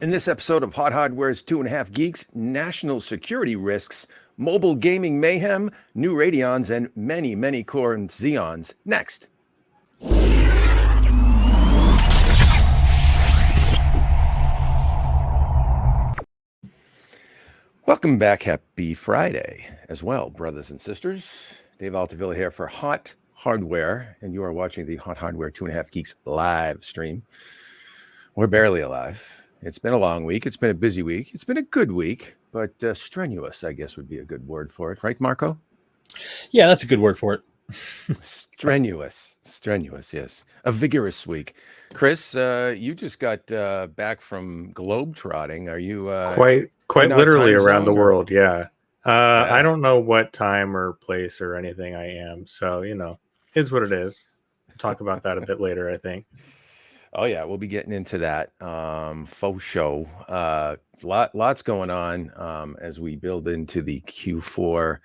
In this episode of Hot Hardware's 2.5 Geeks, national security risks, mobile gaming mayhem, new Radeons, and many core Xeons. Next. Welcome back. Happy Friday as well, brothers and sisters. Dave Altavilla here for Hot Hardware, and you are watching the Hot Hardware 2.5 Geeks live stream. We're barely alive. It's been a long week. It's been a busy week. It's been a good week, but strenuous, I guess, would be a good word for it. Right, Marco? Yeah, that's a good word for it. Strenuous, yes. A vigorous week. Chris, you just got back from globetrotting. Are you quite literally around the world? Yeah. Yeah. I don't know what time or place or anything I am, so is what it is. We'll talk about that a bit later, I think. Oh yeah, we'll be getting into that faux show. Lots going on as we build into the Q3,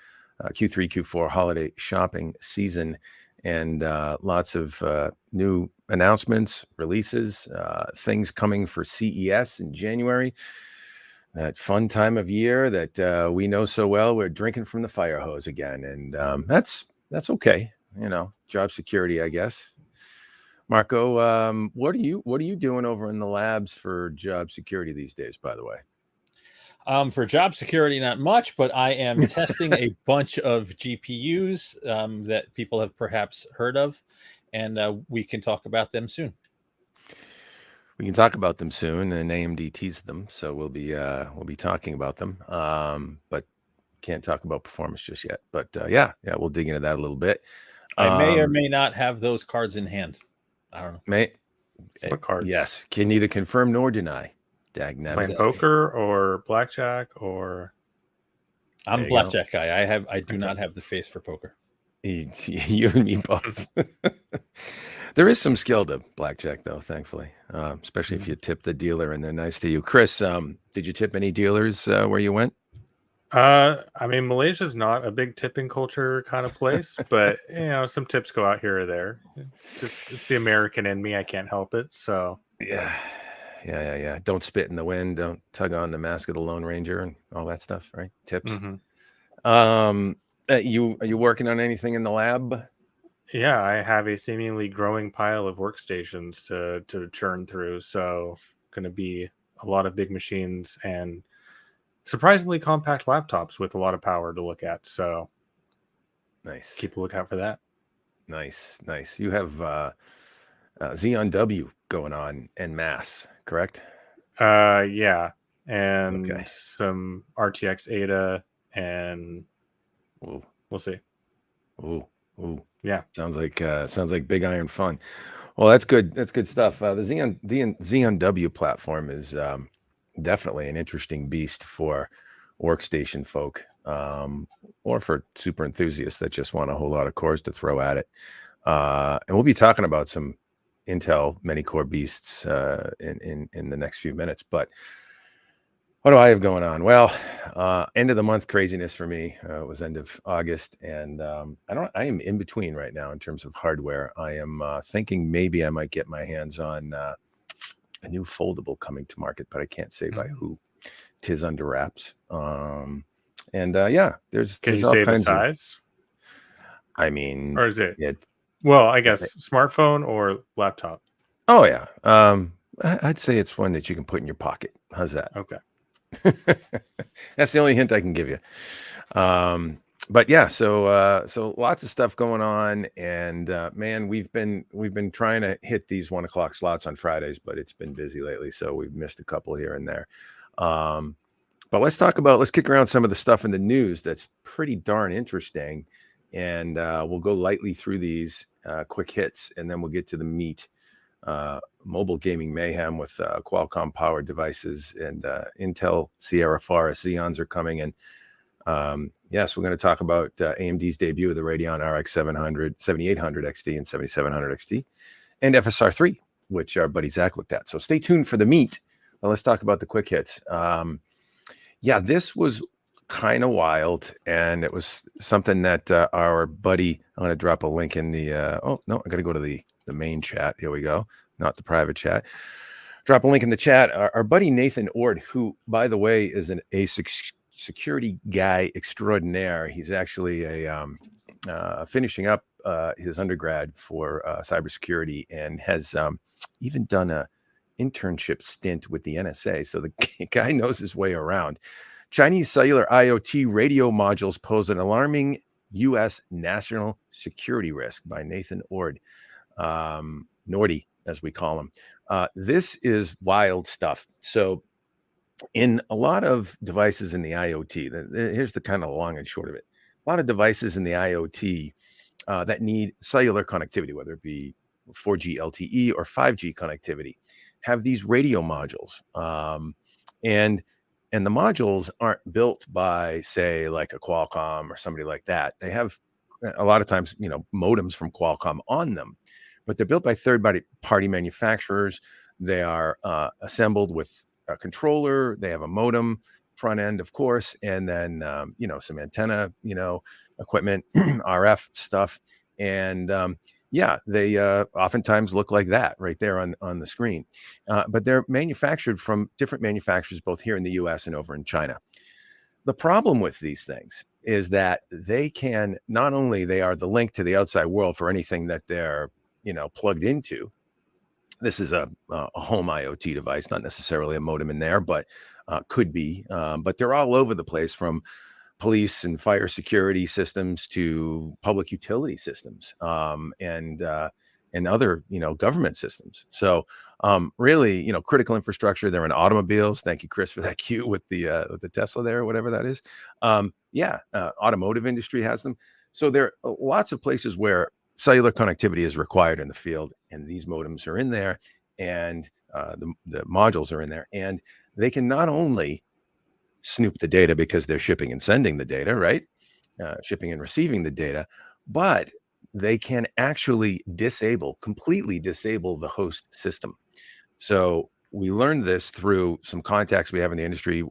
Q4 holiday shopping season, and lots of new announcements, releases, things coming for CES in January. That fun time of year that we know so well. We're drinking from the fire hose again, and that's okay. Job security, I guess. Marco, what are you doing over in the labs for job security these days, by the way? For job security, not much, but I am testing a bunch of GPUs that people have perhaps heard of, and we can talk about them soon. We can talk about them soon, and AMD teased them, so we'll be talking about them, but can't talk about performance just yet. But yeah, we'll dig into that a little bit. I may or may not have those cards in hand. I don't know. What cards? Yes, can neither confirm nor deny. Playing poker or blackjack or. I'm a blackjack guy. I do not have the face for poker. You and me both. There is some skill to blackjack, though, thankfully, especially if you tip the dealer and they're nice to you. Chris, did you tip any dealers where you went? I mean, Malaysia's not a big tipping culture kind of place, but some tips go out here or there. It's the American in me. I can't help it. So yeah. Don't spit in the wind. Don't tug on the mask of the Lone Ranger and all that stuff, right? Tips. Mm-hmm. Are you working on anything in the lab? Yeah, I have a seemingly growing pile of workstations to churn through. So going to be a lot of big machines and surprisingly compact laptops with a lot of power to look at. So nice. Keep a lookout for that. Nice. You have Xeon W going on en masse, correct? Yeah. And some RTX Ada and we'll see. Ooh. Yeah. Sounds like big iron fun. Well, that's good. That's good stuff. The Xeon W platform is definitely an interesting beast for workstation folk, or for super enthusiasts that just want a whole lot of cores to throw at it. And we'll be talking about some Intel many core beasts in the next few minutes. But what do I have going on? Well, end of the month craziness for me. It was end of August, and I am in between right now in terms of hardware. I am thinking maybe I might get my hands on a new foldable coming to market, but I can't say by who. 'Tis under wraps. There's Can you all say the kinds size? I mean, Or is it? Yeah. Well, I guess smartphone or laptop. Oh yeah. I'd say it's one that you can put in your pocket. How's that? Okay. That's the only hint I can give you. But yeah, so lots of stuff going on, and man, we've been trying to hit these 1 o'clock slots on Fridays, but it's been busy lately, so we've missed a couple here and there. But let's kick around some of the stuff in the news that's pretty darn interesting, and we'll go lightly through these quick hits, and then we'll get to the meat. Mobile gaming mayhem with Qualcomm powered devices and Intel Sierra Forest Xeons are coming in. Yes, we're going to talk about AMD's debut of the Radeon RX 7800 XT and 7700 XT and FSR3, which our buddy Zach looked at. So stay tuned for the meat. Well, let's talk about the quick hits. This was kind of wild, and it was something that our buddy, I'm going to drop a link in the I got to go to the main chat. Here we go, not the private chat. drop a link in the chat. Our buddy Nathan Ord, who, by the way, is a security guy extraordinaire. He's actually finishing up his undergrad for cybersecurity and has even done a internship stint with the NSA. So the guy knows his way around. Chinese cellular IoT radio modules pose an alarming U.S. national security risk, by Nathan Ord. Nordy, as we call him. This is wild stuff. So in a lot of devices in the IoT, here's the kind of long and short of it. A lot of devices in the IoT that need cellular connectivity, whether it be 4G LTE or 5G connectivity, have these radio modules. And the modules aren't built by, say, like a Qualcomm or somebody like that. They have a lot of times, modems from Qualcomm on them, but they're built by third-party manufacturers. They are assembled with a controller. They have a modem front end, of course, and then some antenna, equipment, RF stuff, and they oftentimes look like that right there on the screen. But they're manufactured from different manufacturers, both here in the U.S. and over in China. The problem with these things is that they are the link to the outside world for anything that they're plugged into. This is a home IoT device, not necessarily a modem in there, but could be. But they're all over the place, from police and fire security systems to public utility systems, and other government systems. So really, critical infrastructure. They're in automobiles. Thank you, Chris, for that cue with the Tesla there, or whatever that is. Automotive industry has them. So there are lots of places where cellular connectivity is required in the field, and these modems are in there, and the modules are in there, and they can not only snoop the data because they're shipping and sending the data, right? Shipping and receiving the data, but they can actually completely disable the host system. So we learned this through some contacts we have in the industry,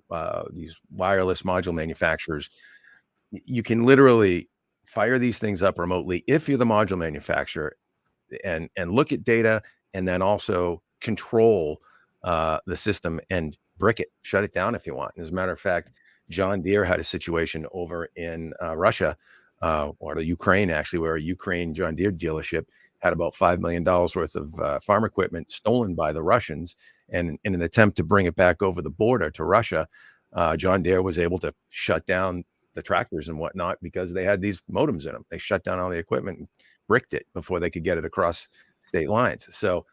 these wireless module manufacturers. You can literally fire these things up remotely if you're the module manufacturer, and look at data, and then also control the system and brick it, shut it down if you want. As a matter of fact, John Deere had a situation over in Russia, or the Ukraine, actually, where a Ukraine John Deere dealership had about $5 million worth of farm equipment stolen by the Russians. And in an attempt to bring it back over the border to Russia, John Deere was able to shut down the tractors and whatnot because they had these modems in them. They shut down all the equipment and bricked it before they could get it across state lines. So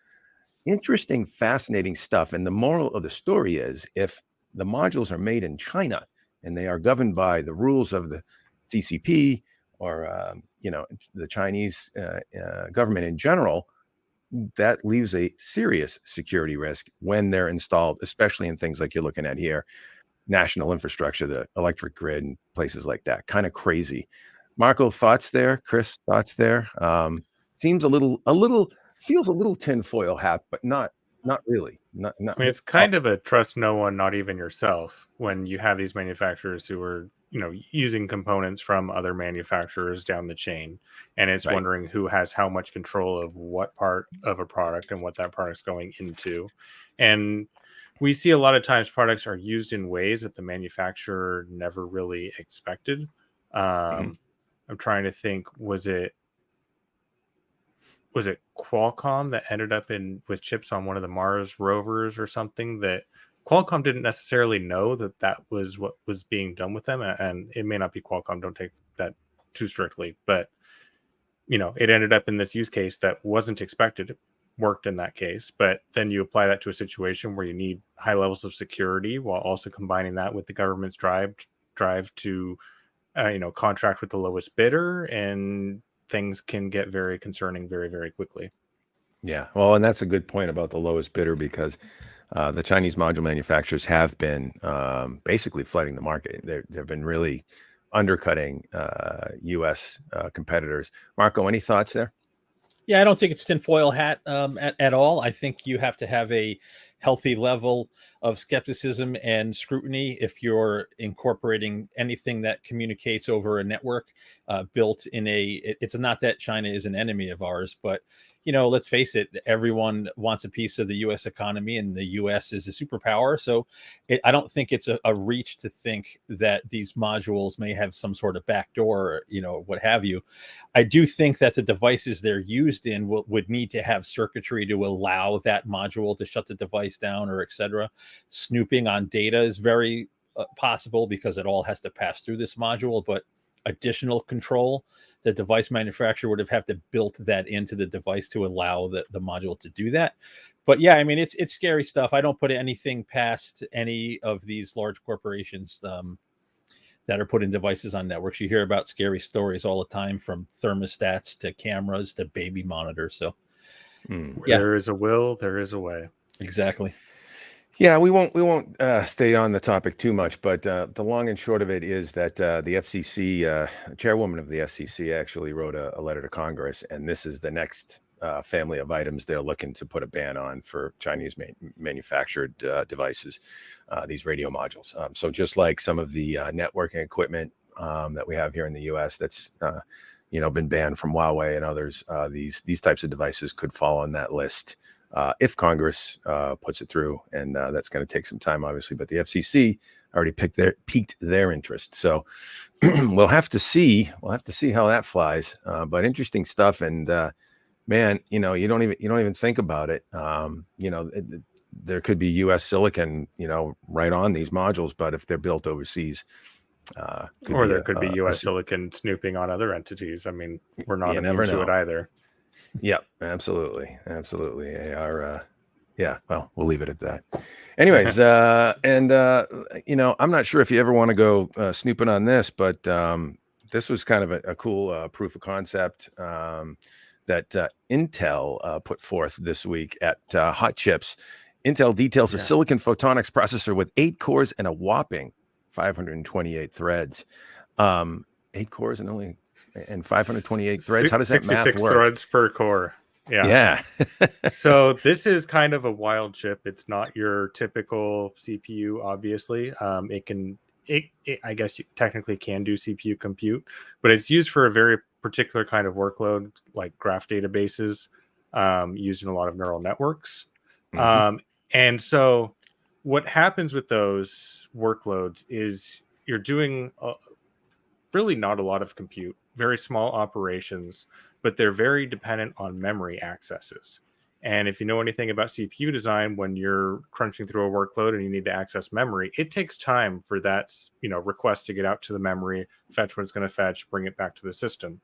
interesting, fascinating stuff. And the moral of the story is, if the modules are made in China and they are governed by the rules of the CCP or the Chinese government in general, that leaves a serious security risk when they're installed, especially in things like you're looking at here, national infrastructure, the electric grid, and places like that. Kind of crazy. Marco, thoughts there? Chris, thoughts there? Seems feels a little tinfoil hat, but not really. Not. I mean, it's kind of a trust no one, not even yourself, when you have these manufacturers who are, using components from other manufacturers down the chain, and it's Right. wondering who has how much control of what part of a product and what that product's going into. And we see a lot of times products are used in ways that the manufacturer never really expected. I'm trying to think, was it Qualcomm that ended up with chips on one of the Mars rovers or something, that Qualcomm didn't necessarily know that was what was being done with them? And it may not be Qualcomm, don't take that too strictly, but it ended up in this use case that wasn't expected. It worked in that case, but then you apply that to a situation where you need high levels of security while also combining that with the government's drive to contract with the lowest bidder, and things can get very concerning very, very quickly. Yeah, well, and that's a good point about the lowest bidder, because the Chinese module manufacturers have been basically flooding the market. They've been really undercutting U.S. competitors. Marco, any thoughts there? Yeah, I don't think it's tinfoil hat at all. I think you have to have a healthy level of skepticism and scrutiny if you're incorporating anything that communicates over a network built in it's not that China is an enemy of ours, but let's face it, everyone wants a piece of the U.S. economy, and the U.S. is a superpower. So I don't think it's a reach to think that these modules may have some sort of backdoor, what have you. I do think that the devices they're used in would need to have circuitry to allow that module to shut the device down, or etc. Snooping on data is very possible, because it all has to pass through this module, but additional control, the device manufacturer would have to built that into the device to allow the module to do that. But yeah, I mean, it's scary stuff. I don't put anything past any of these large corporations that are putting devices on networks. You hear about scary stories all the time, from thermostats to cameras to baby monitors. So Where there is a will, there is a way. Exactly. Yeah, we won't stay on the topic too much, but the long and short of it is that the FCC, chairwoman of the FCC, actually wrote a letter to Congress, and this is the next family of items they're looking to put a ban on for Chinese manufactured devices, these radio modules. So just like some of the networking equipment that we have here in the U.S. that's been banned from Huawei and others, these types of devices could fall on that list. If Congress puts it through, and that's going to take some time, obviously. But the FCC already piqued their interest, so we'll have to see. We'll have to see how that flies. But interesting stuff, and man, you don't even think about it. There could be U.S. silicon, right on these modules, but if they're built overseas, or there could be U.S. silicon snooping on other entities. I mean, we're not immune to it either. Yep, absolutely. They are, well, we'll leave it at that. Anyways, I'm not sure if you ever want to go snooping on this, but this was kind of a cool proof of concept that Intel put forth this week at Hot Chips. Intel details a silicon photonics processor with 8 cores and a whopping 528 threads. 8 cores and 528 threads. How does that math work? 66 threads per core. Yeah. So this is kind of a wild chip. It's not your typical CPU, obviously. It I guess you technically can do CPU compute, but it's used for a very particular kind of workload, like graph databases, used in a lot of neural networks. Mm-hmm. And so what happens with those workloads is you're doing really not a lot of compute, very small operations, but they're very dependent on memory accesses. And if you know anything about CPU design, when you're crunching through a workload and you need to access memory, it takes time for that, request to get out to the memory, fetch what it's going to fetch, bring it back to the system.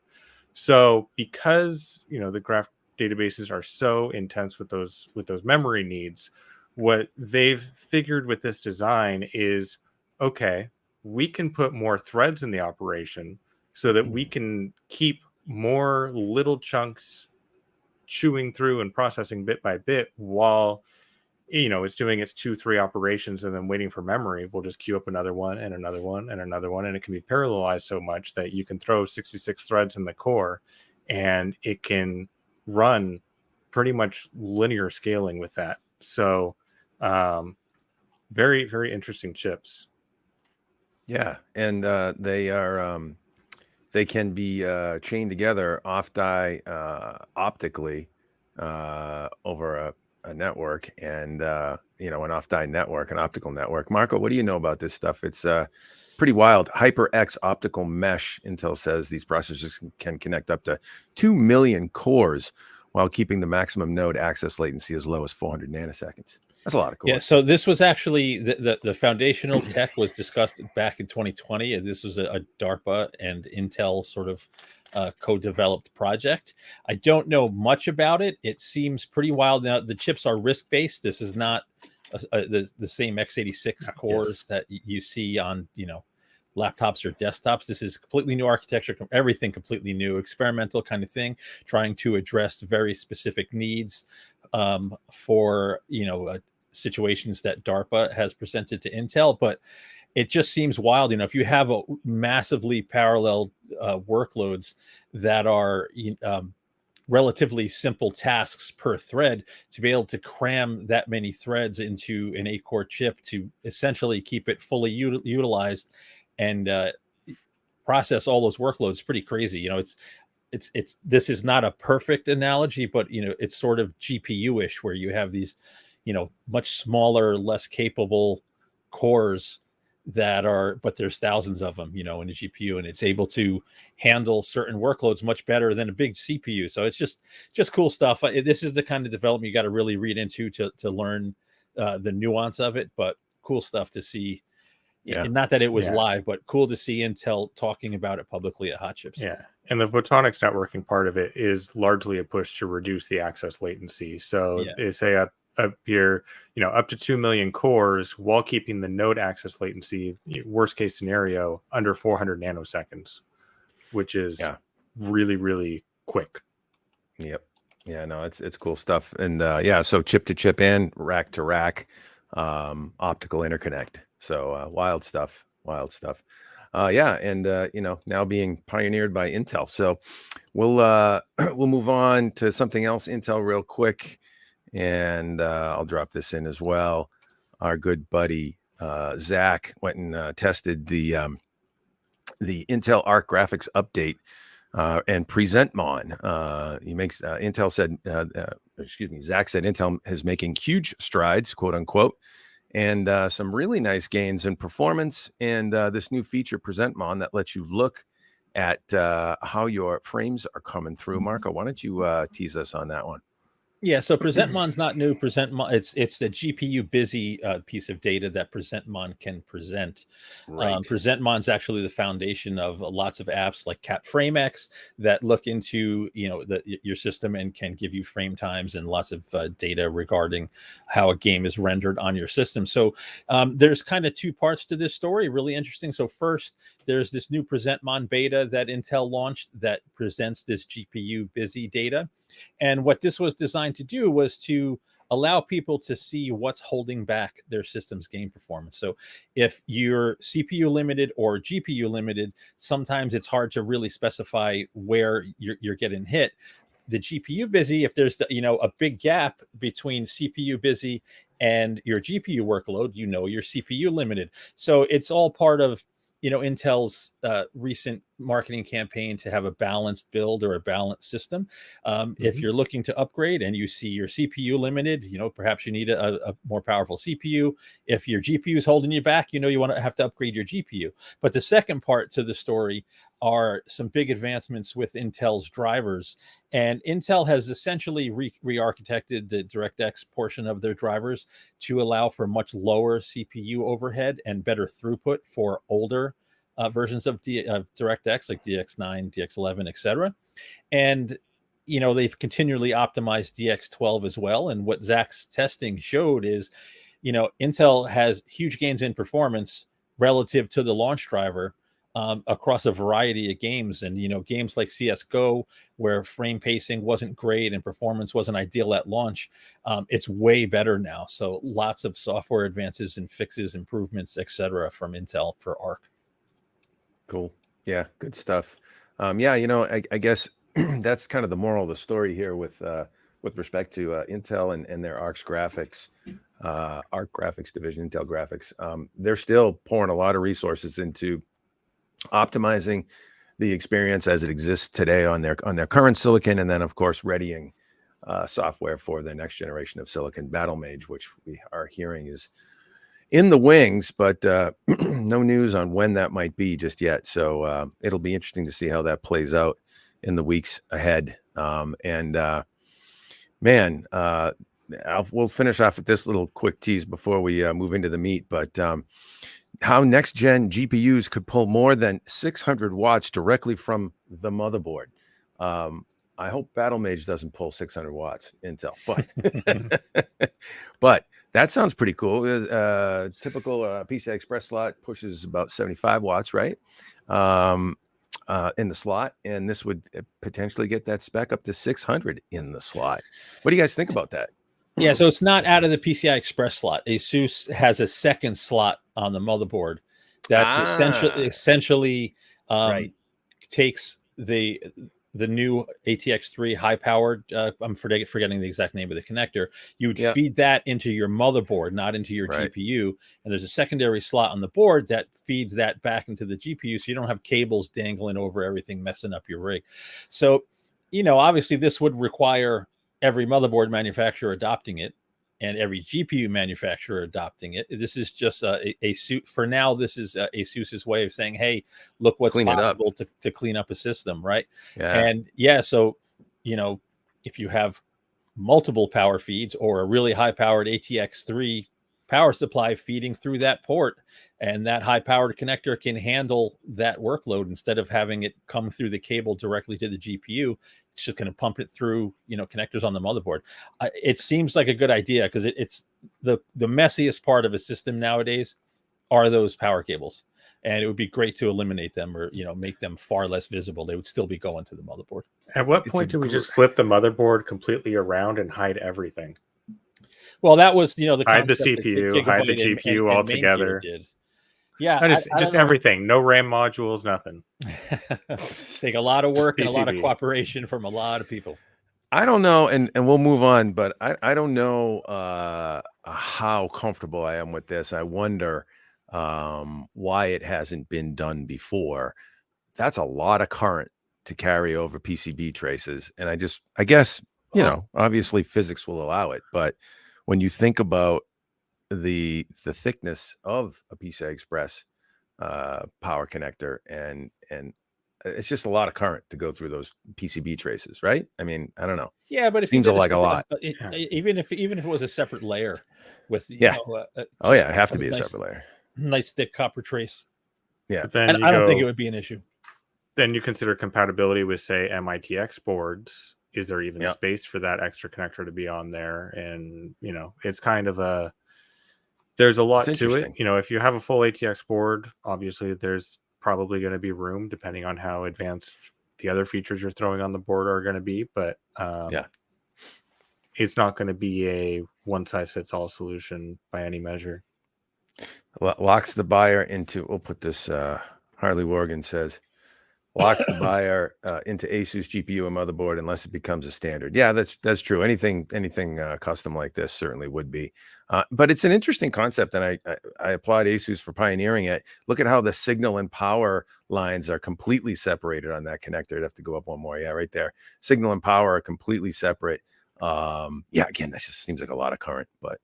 So because, the graph databases are so intense with those memory needs, what they've figured with this design is, okay, we can put more threads in the operation so that we can keep more little chunks chewing through and processing bit by bit while it's doing its 2-3 operations and then waiting for memory. We'll just queue up another one and another one and another one, and it can be parallelized so much that you can throw 66 threads in the core and it can run pretty much linear scaling with that. So very, very interesting chips. Yeah, and they can be chained together off-die optically over a network, and an off-die network, an optical network. Marco, what do you know about this stuff? It's pretty wild. HyperX optical mesh, Intel says these processors can connect up to 2 million cores while keeping the maximum node access latency as low as 400 nanoseconds. That's a lot of cores. Yeah, so this was actually the foundational tech was discussed back in 2020. This was a DARPA and Intel sort of co-developed project. I don't know much about it. It seems pretty wild. Now, the chips are RISC-based. This is not the same x86 cores that you see on, laptops or desktops. This is completely new architecture, everything completely new, experimental kind of thing, trying to address very specific needs for, situations that DARPA has presented to Intel. But it just seems wild. If you have a massively parallel workloads that are relatively simple tasks per thread, to be able to cram that many threads into an 8-core chip to essentially keep it fully utilized and process all those workloads, pretty crazy. it's this is not a perfect analogy, but it's sort of GPU-ish, where you have these much smaller, less capable cores but there's thousands of them in a GPU, and it's able to handle certain workloads much better than a big CPU. So it's just cool stuff. This is the kind of development you got to really read into to learn the nuance of it, but cool stuff to see. Yeah. And not that it was live, but cool to see Intel talking about it publicly at Hot Chips. Yeah. And the photonics networking part of it is largely a push to reduce the access latency. So they say up here, up to 2 million cores while keeping the node access latency, worst case scenario, under 400 nanoseconds, which is really, really quick. Yep. Yeah, no, it's cool stuff. And so chip to chip and rack to rack, optical interconnect. So wild stuff. And now being pioneered by Intel. So we'll move on to something else Intel real quick, and I'll drop this in as well. Our good buddy Zach went and tested the Intel Arc graphics update and PresentMon. He makes Intel said, Zach said Intel is making huge strides, quote unquote, and some really nice gains in performance, and this new feature PresentMon that lets you look at how your frames are coming through. Marco, why don't you tease us on that one? Yeah, so PresentMon's not new. PresentMon, it's the GPU busy piece of data that PresentMon can present. Right. PresentMon's actually the foundation of lots of apps like CapFrameX that look into your system and can give you frame times and lots of data regarding how a game is rendered on your system. So there's kind of two parts to this story, really interesting. So first, there's this new PresentMon beta that Intel launched that presents this GPU busy data, and what this was designed to do was to allow people to see what's holding back their system's game performance. So if you're CPU limited or GPU limited, sometimes it's hard to really specify where you're getting hit. The GPU busy, if there's a big gap between CPU busy and your GPU workload, you're CPU limited. So it's all part of Intel's recent marketing campaign to have a balanced build or a balanced system. If you're looking to upgrade and you see your CPU limited, perhaps you need a more powerful CPU. If your GPU is holding you back, you want to have to upgrade your GPU. But the second part to the story are some big advancements with Intel's drivers. And Intel has essentially re-architected the DirectX portion of their drivers to allow for much lower CPU overhead and better throughput for older versions of DirectX, like DX9, DX11, etc. And they've continually optimized DX12 as well. And what Zach's testing showed is, Intel has huge gains in performance relative to the launch driver across a variety of games. And games like CS:GO, where frame pacing wasn't great and performance wasn't ideal at launch, it's way better now. So lots of software advances and fixes, improvements, etc. from Intel for Arc. Cool. Yeah, good stuff. I guess that's kind of the moral of the story here with respect to Intel and their Arc graphics division, Intel Graphics. They're still pouring a lot of resources into optimizing the experience as it exists today on their current silicon, and then of course readying software for the next generation of silicon, Battlemage, which we are hearing is in the wings, but no news on when that might be just yet. So it'll be interesting to see how that plays out in the weeks ahead. We'll finish off with this little quick tease before we move into the meat. But how next-gen GPUs could pull more than 600 watts directly from the motherboard. I hope Battlemage doesn't pull 600 watts, Intel, but that sounds pretty cool. Typical PCI Express slot pushes about 75 watts, right? In the slot, and this would potentially get that spec up to 600 in the slot. What do you guys think about that? Yeah, so it's not out of the PCI Express slot. ASUS has a second slot on the motherboard that's essentially right. takes the the new ATX3 high powered, I'm forgetting the exact name of the connector. You would Yeah. feed that into your motherboard, not into your Right. GPU. And there's a secondary slot on the board that feeds that back into the GPU. So you don't have cables dangling over everything, messing up your rig. So, obviously this would require every motherboard manufacturer adopting it and every GPU manufacturer adopting it. This is just a suit for now. This is ASUS's way of saying, hey, look what's Clean it up. possible to clean up a system, right? Yeah. And so if you have multiple power feeds or a really high powered ATX3 power supply feeding through that port, and that high powered connector can handle that workload instead of having it come through the cable directly to the GPU. It's just going to pump it through connectors on the motherboard. It seems like a good idea because it's the messiest part of a system nowadays are those power cables, and it would be great to eliminate them or make them far less visible. They would still be going to the motherboard. At what point do we just flip the motherboard completely around and hide everything? Well, that was the hide the concept that CPU, hide the Gigabyte GPU and altogether. did. Yeah, just everything. No RAM modules, nothing. Take a lot of work and a lot of cooperation from a lot of people. I don't know, and we'll move on, but I don't know how comfortable I am with this. I wonder why it hasn't been done before. That's a lot of current to carry over PCB traces, and I guess obviously physics will allow it, but when you think about the thickness of a PCI Express power connector, and it's just a lot of current to go through those PCB traces, right? I mean, I don't know. Yeah, but it seems like a lot. Even if it was a separate layer with it'd have to be a separate layer. Nice thick copper trace. Yeah, but then I don't think it would be an issue. Then you consider compatibility with, say, MITx boards. Is there even space for that extra connector to be on there? And it's kind of there's a lot to it. If you have a full ATX board, obviously there's probably going to be room depending on how advanced the other features you're throwing on the board are going to be. But it's not going to be a one size fits all solution by any measure. Locks the buyer into, we'll put this, Harley Worgan says, locks the buyer into ASUS GPU and motherboard unless it becomes a standard. Yeah, that's true. Anything custom like this certainly would be. But it's an interesting concept, and I applaud ASUS for pioneering it. Look at how the signal and power lines are completely separated on that connector. I'd have to go up one more. Yeah, right there. Signal and power are completely separate. Again, that just seems like a lot of current. But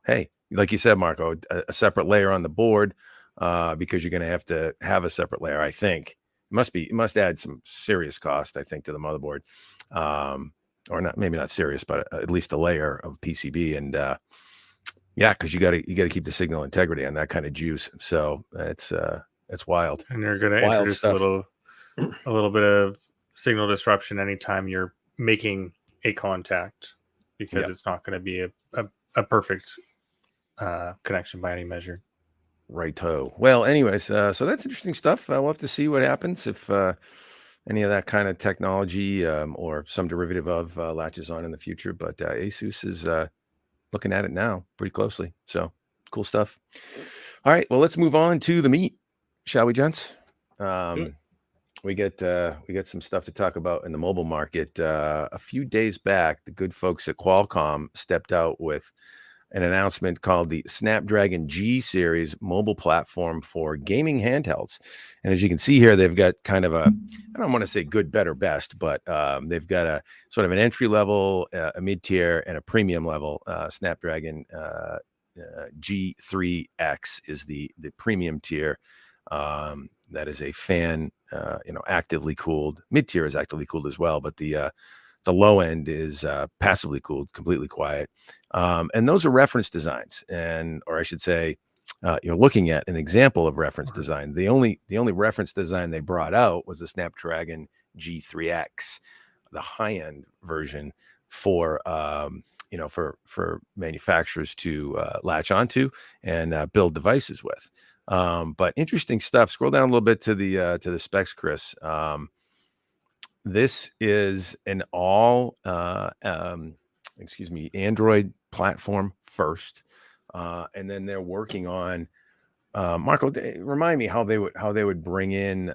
hey, like you said, Marco, a separate layer on the board because you're going to have a separate layer. I think. It must add some serious cost, I think, to the motherboard, or not, maybe not serious, but at least a layer of PCB. And because you got to keep the signal integrity on that kind of juice. So it's wild. And you're going to introduce a little bit of signal disruption anytime you're making a contact, because it's not going to be a perfect connection by any measure. Righto. Well, anyways, so that's interesting stuff. We'll have to see what happens if any of that kind of technology or some derivative of latches on in the future. But ASUS is looking at it now pretty closely. So cool stuff. All right. Well, let's move on to the meat, shall we, gents? We get some stuff to talk about in the mobile market. A few days back, the good folks at Qualcomm stepped out with an announcement called the Snapdragon G series mobile platform for gaming handhelds. And as you can see here, they've got kind of I don't want to say good, better, best, but they've got a sort of an entry level, a mid tier, and a premium level. Snapdragon G3X is the premium tier. That is a fan, actively cooled. Mid tier is actively cooled as well, but the low end is passively cooled, completely quiet. And those are reference designs, or I should say, you're looking at an example of reference design. The only reference design they brought out was the Snapdragon G3X, the high end version for manufacturers to latch onto and build devices with. But interesting stuff. Scroll down a little bit to the specs, Chris. This is an all Android platform first, and then they're working on Marco, remind me how they would bring in.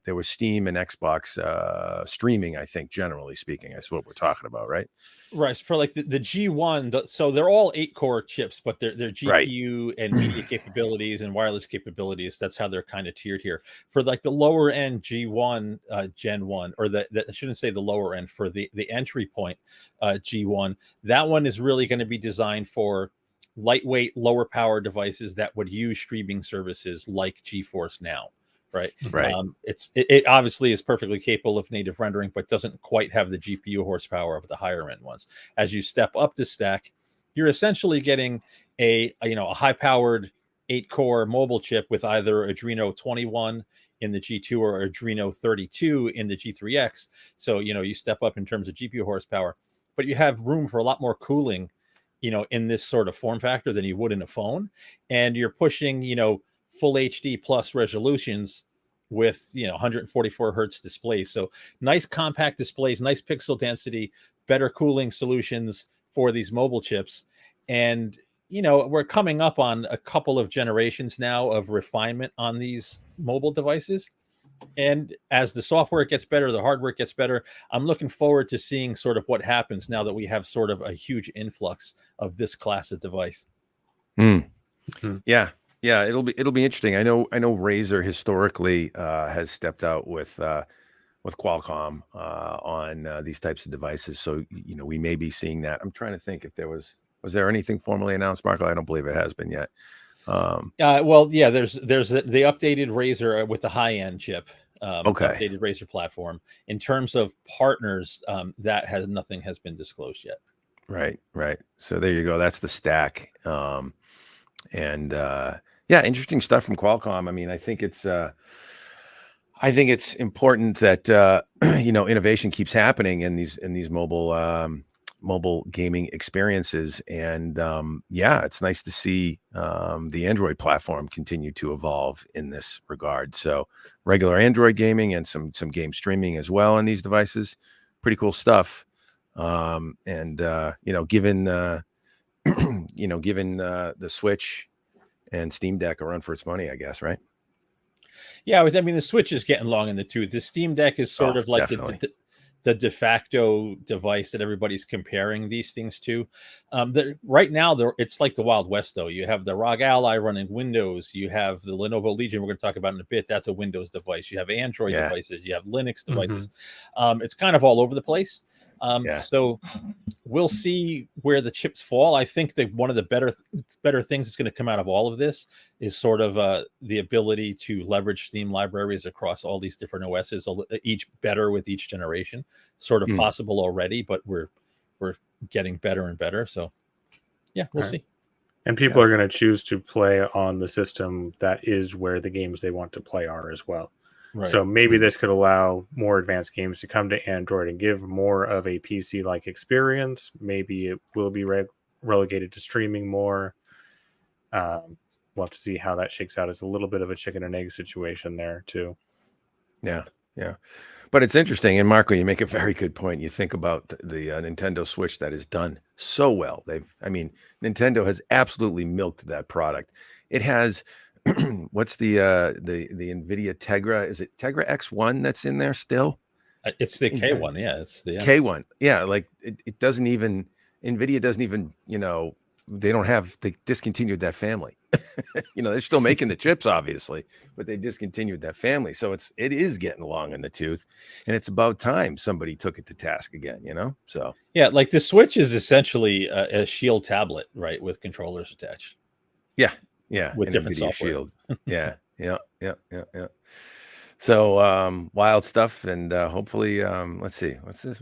There was Steam and Xbox streaming. I think, generally speaking, that's what we're talking about, right? Right. For like the G1, so they're all 8-core chips, but their Right. GPU and media capabilities and wireless capabilities, that's how they're kind of tiered here. For like the lower end G1 Gen 1, or I shouldn't say the lower end, for the entry point G1, that one is really going to be designed for lightweight, lower power devices that would use streaming services like GeForce Now. Right. Right. It obviously is perfectly capable of native rendering, but doesn't quite have the GPU horsepower of the higher end ones. As you step up the stack, you're essentially getting a high powered 8-core mobile chip with either Adreno 21 in the G2 or Adreno 32 in the G3X. So you step up in terms of GPU horsepower, but you have room for a lot more cooling, in this sort of form factor than you would in a phone, and you're pushing full HD plus resolutions with 144 hertz displays. So nice compact displays, nice pixel density, better cooling solutions for these mobile chips. And we're coming up on a couple of generations now of refinement on these mobile devices. And as the software gets better, the hardware gets better. I'm looking forward to seeing sort of what happens now that we have sort of a huge influx of this class of device. Yeah. Yeah, it'll be interesting. I know Razer historically has stepped out with Qualcomm on these types of devices. So we may be seeing that. I'm trying to think if was there anything formally announced, Marco? I don't believe it has been yet. Well, yeah, there's the updated Razer with the high end chip. Okay. Updated Razer platform. In terms of partners, nothing has been disclosed yet. Right. So there you go. That's the stack. Yeah, interesting stuff from Qualcomm. I mean, I think it's important that innovation keeps happening in these mobile gaming experiences, and it's nice to see the Android platform continue to evolve in this regard. So regular Android gaming and some game streaming as well on these devices, pretty cool stuff. Given the Switch and Steam Deck are run for its money, I guess, right? Yeah, I mean, the Switch is getting long in the tooth. The Steam Deck is sort of like the de facto device that everybody's comparing these things to. Right now, it's like the Wild West, though. You have the ROG Ally running Windows. You have the Lenovo Legion, we're going to talk about in a bit. That's a Windows device. You have Android devices. You have Linux devices. It's kind of all over the place. So we'll see where the chips fall. I think that one of the better things that's going to come out of all of this is sort of the ability to leverage Steam libraries across all these different OSs, each better with each generation. Sort of possible already, but we're getting better and better. So yeah, we'll see. And people are going to choose to play on the system that is where the games they want to play are as well. Right. So maybe this could allow more advanced games to come to Android and give more of a PC-like experience. Maybe it will be relegated to streaming more. We'll have to see how that shakes out. It's a little bit of a chicken and egg situation there too. Yeah. But it's interesting. And Marco, you make a very good point. You think about the Nintendo Switch that is done so well. Nintendo has absolutely milked that product. It has... what's the NVIDIA Tegra? Is it Tegra X1 that's in there still? It's the K1. Yeah, it's the K1. Yeah, like it doesn't even, NVIDIA doesn't even, they discontinued that family. They're still making the chips, obviously, but they discontinued that family. So it is getting long in the tooth, and it's about time somebody took it to task again, So yeah, like the Switch is essentially a Shield tablet, right, with controllers attached. Yeah, with different NVIDIA software. Shield. Yeah. So wild stuff, and hopefully, let's see, what's this?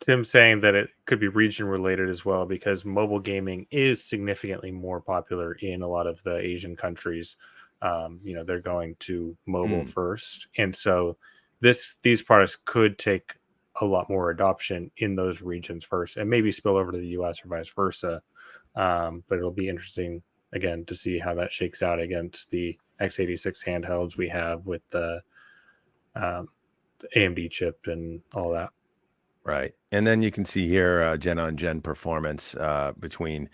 Tim's saying that it could be region related as well, because mobile gaming is significantly more popular in a lot of the Asian countries. They're going to mobile first, and so these products could take a lot more adoption in those regions first, and maybe spill over to the US or vice versa. But it'll be interesting again to see how that shakes out against the x86 handhelds we have with the AMD chip and all that. Right. And then you can see here gen on gen performance between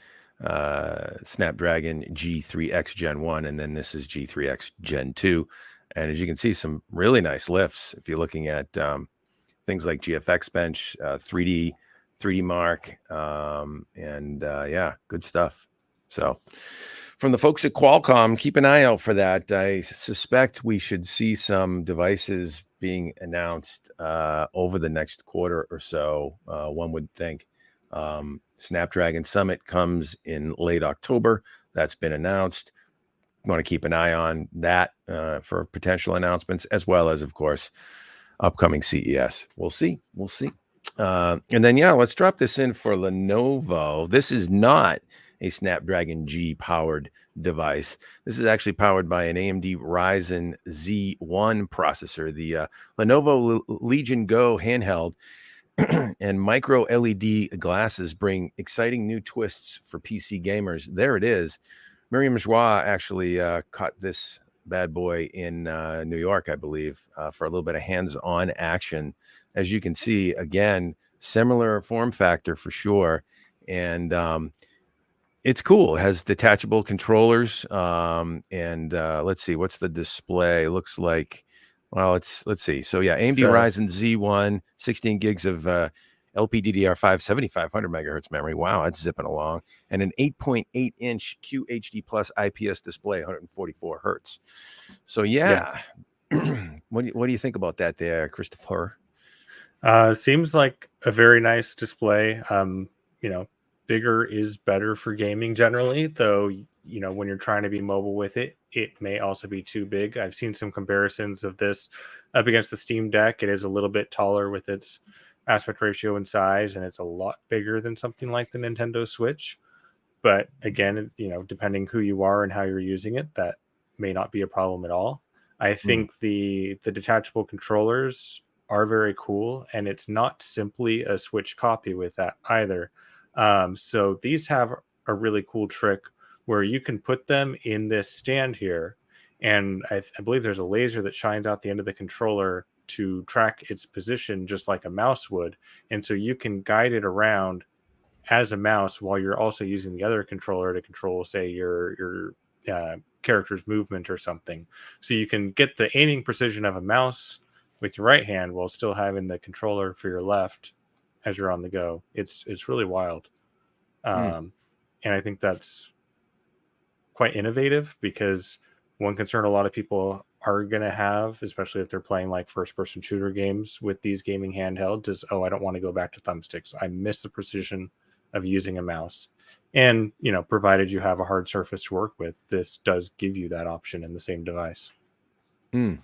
Snapdragon G3X Gen 1, and then this is G3X Gen 2. And as you can see, some really nice lifts if you're looking at things like GFX Bench, 3D Mark, and yeah, good stuff. So from the folks at Qualcomm, keep an eye out for that. I suspect we should see some devices being announced over the next quarter or so, one would think. Snapdragon Summit comes in late October. That's been announced. Want to keep an eye on that for potential announcements, as well as, of course, upcoming CES. We'll see. And then, yeah, let's drop this in for Lenovo. This is not a Snapdragon G powered device. This is actually powered by an AMD Ryzen Z1 processor. The Lenovo Legion Go handheld and micro LED glasses bring exciting new twists for PC gamers. There it is. Miriam Joie actually caught this bad boy in New York, I believe, for a little bit of hands-on action. As you can see, again, similar form factor for sure. And it's cool. It has detachable controllers. And let's see, what's the display? Looks like, well, let's see. So yeah, AMD Ryzen Z1, 16 gigs of LPDDR5, 7500 megahertz memory. Wow, that's zipping along. And an 8.8 inch QHD plus IPS display, 144 hertz. So yeah, what do you think about that there, Christopher? Seems like a very nice display. Bigger is better for gaming generally, though, when you're trying to be mobile with it, it may also be too big. I've seen some comparisons of this up against the Steam Deck. It is a little bit taller with its aspect ratio and size, and it's a lot bigger than something like the Nintendo Switch. But again, depending who you are and how you're using it, that may not be a problem at all. I think the detachable controllers are very cool, and it's not simply a Switch copy with that either. So these have a really cool trick where you can put them in this stand here, and I believe there's a laser that shines out the end of the controller to track its position just like a mouse would, and so you can guide it around as a mouse while you're also using the other controller to control, say, your character's movement or something. So you can get the aiming precision of a mouse with your right hand while still having the controller for your left as you're on the go. It's really wild. And I think that's quite innovative, because one concern a lot of people are going to have, especially if they're playing like first-person shooter games with these gaming handhelds, is, I don't want to go back to thumbsticks. I miss the precision of using a mouse. And, provided you have a hard surface to work with, this does give you that option in the same device. And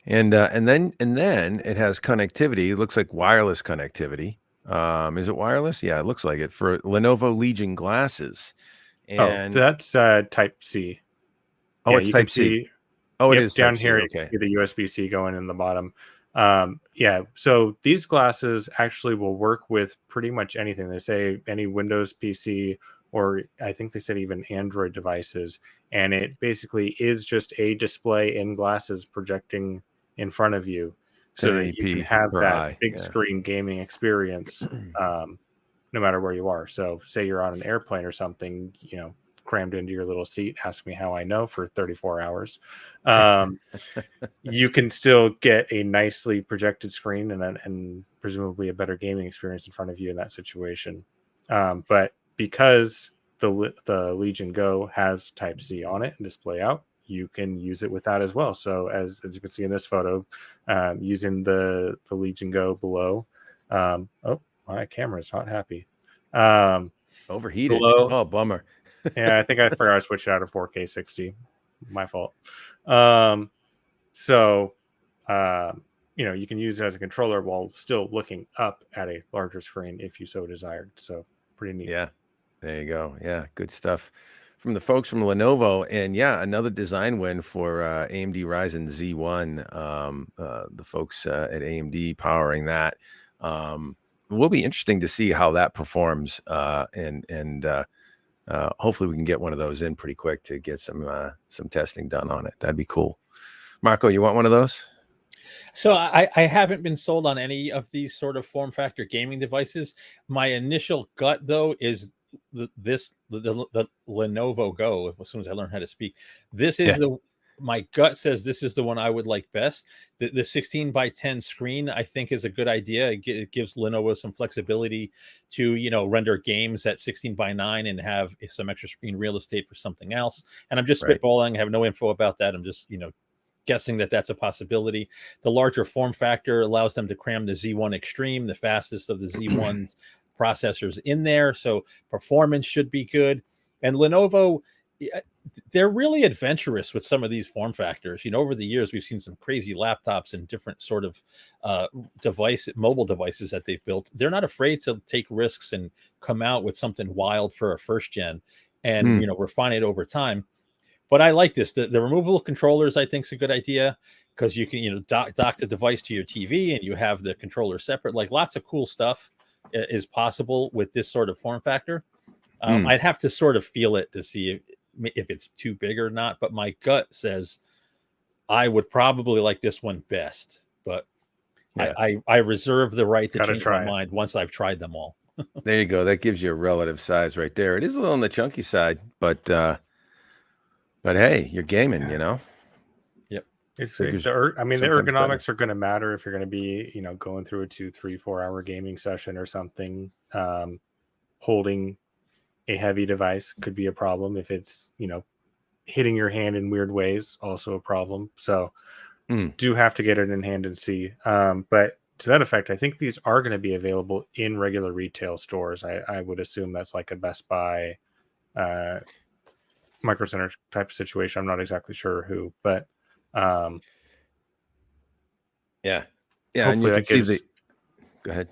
then it has connectivity. It looks like wireless connectivity. Is it wireless? Yeah, it looks like it, for Lenovo Legion glasses. And that's Type C. Oh, it's Type C. Oh, it is down Type-C. here. Okay. You can see the USB-C going in the bottom. So these glasses actually will work with pretty much anything. They say any Windows PC, or I think they said even Android devices, and it basically is just a display in glasses projecting in front of you, so that you can have that big screen gaming experience no matter where you are. So say you're on an airplane or something, crammed into your little seat, ask me how I know, for 34 hours. You can still get a nicely projected screen and presumably a better gaming experience in front of you in that situation. But because the Legion Go has Type-C on it and display out, you can use it with that as well. So as you can see in this photo, using the Legion Go below. My camera's not happy. Overheated. Below, oh, bummer. Yeah, I think I forgot to switch it out to 4K 60. My fault. You can use it as a controller while still looking up at a larger screen if you so desired. So pretty neat. Yeah, there you go. Yeah, good stuff from the folks from Lenovo. And yeah, another design win for AMD Ryzen Z1. The folks at AMD powering that. It will be interesting to see how that performs, and hopefully we can get one of those in pretty quick to get some testing done on it. That'd be cool. Marco, you want one of those? So I haven't been sold on any of these sort of form factor gaming devices. My initial gut, though, is the Lenovo Go, as soon as I learn how to speak, this is Yeah. my gut says this is the one I would like best. The 16 by 10 screen, I think, is a good idea. It gives Lenovo some flexibility to, render games at 16 by 9 and have some extra screen real estate for something else. And I'm just Right. spitballing. I have no info about that. I'm just, guessing that that's a possibility. The larger form factor allows them to cram the Z1 Extreme, the fastest of the Z1's processors in there. So performance should be good. And Lenovo, they're really adventurous with some of these form factors. Over the years, we've seen some crazy laptops and different sort of mobile devices that they've built. They're not afraid to take risks and come out with something wild for a first gen and, refine it over time. But I like this. The removable controllers, I think, is a good idea because you can, dock the device to your TV and you have the controller separate. Like, lots of cool stuff is possible with this sort of form factor. I'd have to sort of feel it to see if it's too big or not. But my gut says I would probably like this one best. But Yeah. I reserve the right to Gotta change try my it. mind once I've tried them all. There you go. That gives you a relative size right there. It is a little on the chunky side, but hey, you're gaming, It's Figures the sometimes better. ergonomics are going to matter if you're going to be, going through a 2, 3, 4 hour gaming session or something. Holding a heavy device could be a problem if it's, hitting your hand in weird ways, also a problem. So do have to get it in hand and see. But to that effect, I think these are going to be available in regular retail stores. I would assume that's like a Best Buy, Micro Center type of situation. I'm not exactly sure who, but yeah. And you hopefully can that see gives. Go ahead.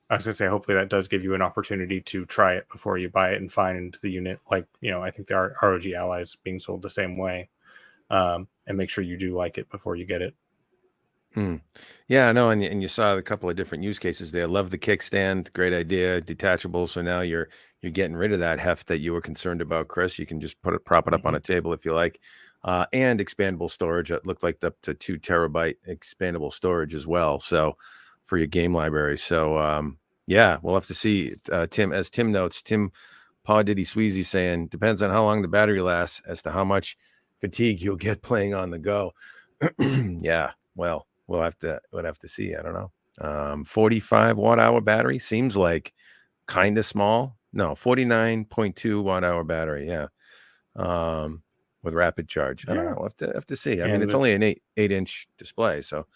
I was going to say, hopefully that does give you an opportunity to try it before you buy it and find the unit. Like, I think there are ROG Allies being sold the same way, and make sure you do like it before you get it. Yeah, I know, and you saw a couple of different use cases there. Love the kickstand, great idea, detachable. So now you're getting rid of that heft that you were concerned about, Chris. You can just prop it up on a table if you like, and expandable storage. It looked like up to 2 terabyte expandable storage as well. So for your game library. So yeah, we'll have to see. Tim notes, Paw Diddy Sweezy saying depends on how long the battery lasts as to how much fatigue you'll get playing on the go. Yeah, well. We'll have to see. I don't know. 45 watt hour battery seems like kind of small. No, 49.2 watt hour battery. Yeah. With rapid charge. I don't know. We'll have to see. I mean, it's only an 8-inch display. So,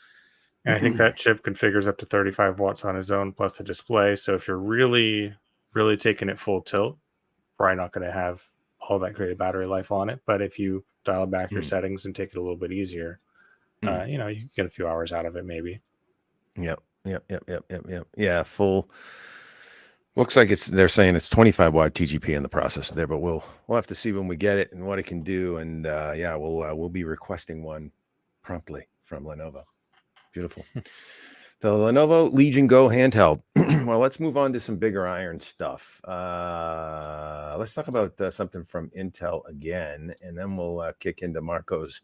and I think that chip configures up to 35 watts on its own plus the display. So if you're really, really taking it full tilt, probably not going to have all that great a battery life on it. But if you dial back your settings and take it a little bit easier, you can get a few hours out of it, maybe. Yep. Yeah, full. Looks like they're saying it's 25 watt TGP in the processor there, but we'll have to see when we get it and what it can do. And yeah, we'll be requesting one promptly from Lenovo. Beautiful. The Lenovo Legion Go handheld. Well, let's move on to some bigger iron stuff. Let's talk about something from Intel again, and then we'll kick into Marco's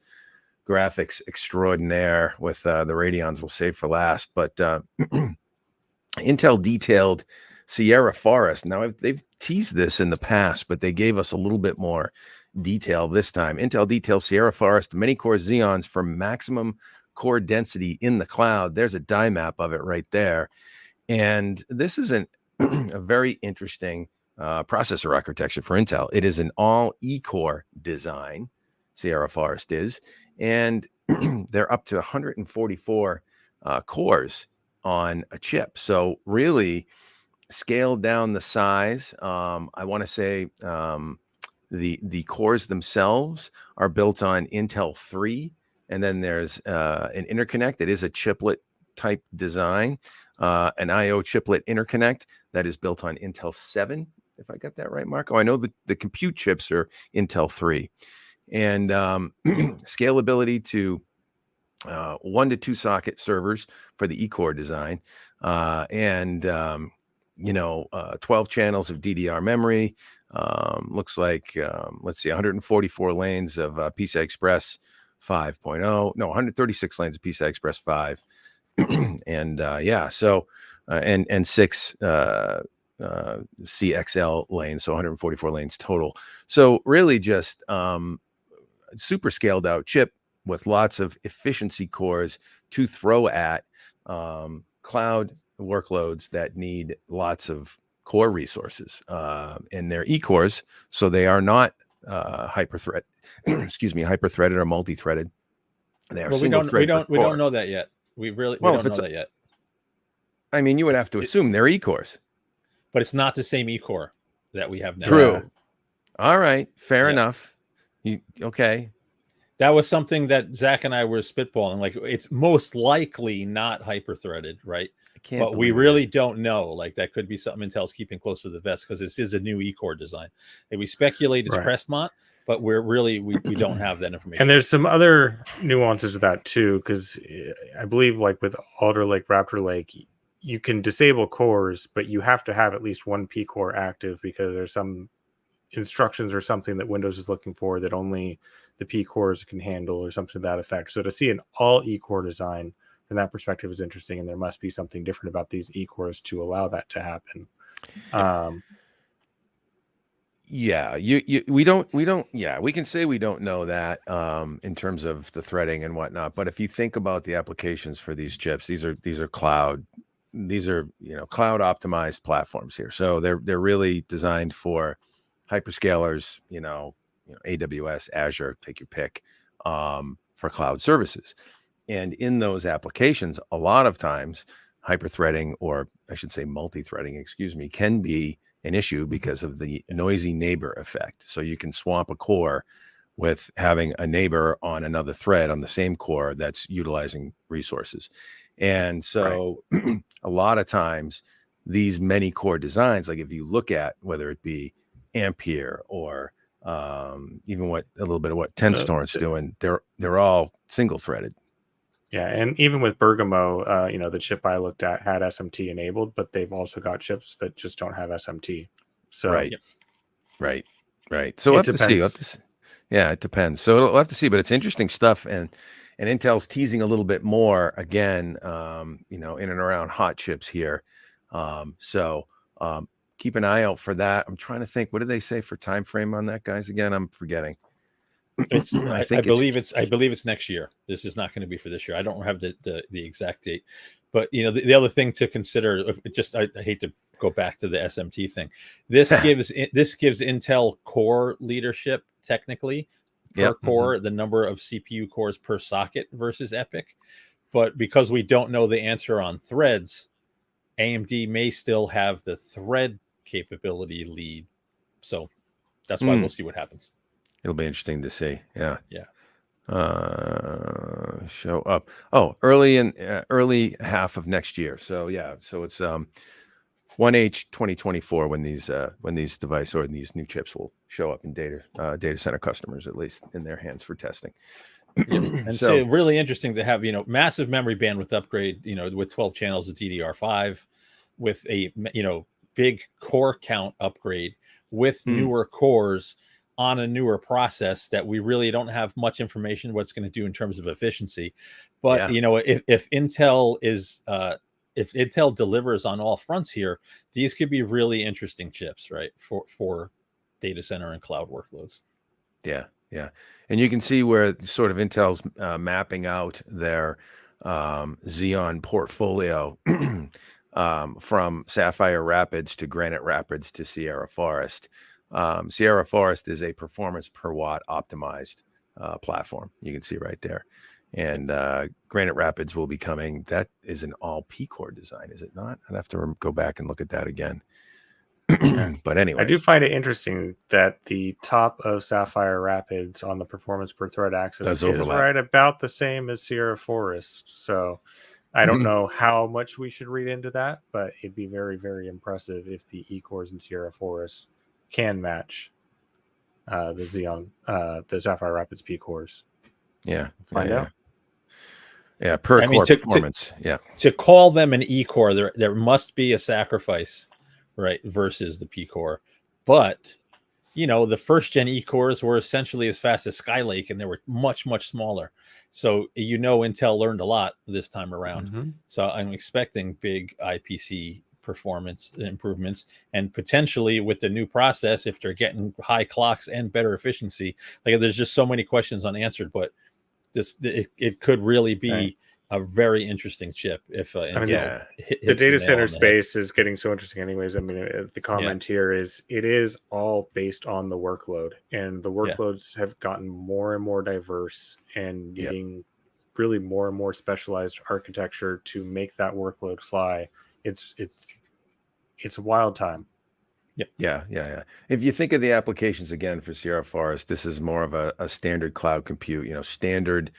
graphics extraordinaire with the Radeons we'll save for last. But Intel detailed Sierra Forest. Now, they've teased this in the past, but they gave us a little bit more detail this time. Intel detailed Sierra Forest many-core Xeons for maximum core density in the cloud. There's a die map of it right there. And this is a very interesting processor architecture for Intel. It is an all E-core design, Sierra Forest is, and they're up to 144 cores on a chip. So really scaled down the size. I want to say the cores themselves are built on Intel 3, and then there's an interconnect. It is a chiplet type design, an IO chiplet interconnect that is built on Intel 7, if I got that right, Marco. I know the compute chips are Intel 3. And scalability to 1 to 2 socket servers for the E-core design, and 12 channels of DDR memory. Looks like, let's see, 144 lanes of PCI Express 5.0. No, 136 lanes of PCI Express 5. And 6 CXL lanes, so 144 lanes total. So really just super scaled out chip with lots of efficiency cores to throw at cloud workloads that need lots of core resources. And they're e-cores, so they are not hyper-threaded or multi-threaded. They are Well, single thread. We don't know that yet. We don't know that yet. I mean, you would have to assume they're e-cores, but it's not the same e-core that we have now. True. All right, fair enough. Okay. That was something that Zach and I were spitballing. Like, it's most likely not hyper-threaded, right? But we really don't know. Like, that could be something Intel's keeping close to the vest because this is a new e-core design. And we speculate it's Crestmont, but we don't have that information. And there's some other nuances to that too, because I believe like with Alder Lake, Raptor Lake, you can disable cores, but you have to have at least one P core active because there's some instructions or something that Windows is looking for that only the P cores can handle or something to that effect. So to see an all E-core design from that perspective is interesting, and there must be something different about these E-cores to allow that to happen. We can say we don't know that in terms of the threading and whatnot, but if you think about the applications for these chips, these are cloud cloud optimized platforms here. So they're really designed for hyperscalers, AWS, Azure, take your pick, for cloud services. And in those applications, a lot of times hyper-threading, or I should say multi-threading, can be an issue because of the noisy neighbor effect. So you can swamp a core with having a neighbor on another thread on the same core that's utilizing resources. And so a lot of times these many core designs, like if you look at whether it be Ampere or even what a little bit of what Tenstorrent's doing, they're all single threaded. Yeah, and even with Bergamo, the chip I looked at had SMT enabled, but they've also got chips that just don't have SMT. So right. So we'll have to see. Yeah, it depends. So we'll have to see, but it's interesting stuff, and Intel's teasing a little bit more again, in and around hot chips here. So keep an eye out for that. I'm trying to think. What did they say for time frame on that, guys? Again, I'm forgetting. I believe it's next year. This is not going to be for this year. I don't have the exact date, but the other thing to consider, I hate to go back to the SMT thing. This gives Intel core leadership technically per core, the number of CPU cores per socket versus EPYC. But because we don't know the answer on threads, AMD may still have the thread capability lead. So that's why we'll see what happens. It'll be interesting to see. Yeah. Show up. Oh, early half of next year. So yeah. So it's 1H 2024 when these devices or these new chips will show up in data center customers, at least in their hands for testing. And so really interesting to have massive memory bandwidth upgrade. With 12 channels of DDR5, with a big core count upgrade with newer cores on a newer process that we really don't have much information what it's going to do in terms of efficiency. But if Intel delivers on all fronts here, these could be really interesting chips, right, for data center and cloud workloads. Yeah. And you can see where sort of Intel's mapping out their Xeon portfolio from Sapphire Rapids to Granite Rapids to Sierra Forest. Sierra Forest is a performance per watt optimized platform. You can see right there. And Granite Rapids will be coming. That is an all P-core design, is it not? I'd have to go back and look at that again. But anyway, I do find it interesting that the top of Sapphire Rapids on the performance per thread axis is right about the same as Sierra Forest. So I don't know how much we should read into that, but it'd be very, very impressive if the E-cores in Sierra Forest can match the Xeon, the Sapphire Rapids P cores. Yeah, find out. Yeah, per core performance. To call them an E-core, there must be a sacrifice, right, versus the P core. But the first gen E-cores were essentially as fast as Skylake, and they were much, much smaller. So Intel learned a lot this time around. So I'm expecting big IPC performance improvements, and potentially with the new process, if they're getting high clocks and better efficiency, like there's just so many questions unanswered. But it could really be a very interesting chip if Intel hits the data center the space is getting so interesting anyways. I mean, the comment here is it is all based on the workload, and the workloads have gotten more and more diverse and needing really more and more specialized architecture to make that workload fly. It's a wild time. Yeah. If you think of the applications again for Sierra Forest, this is more of a standard cloud compute, standard,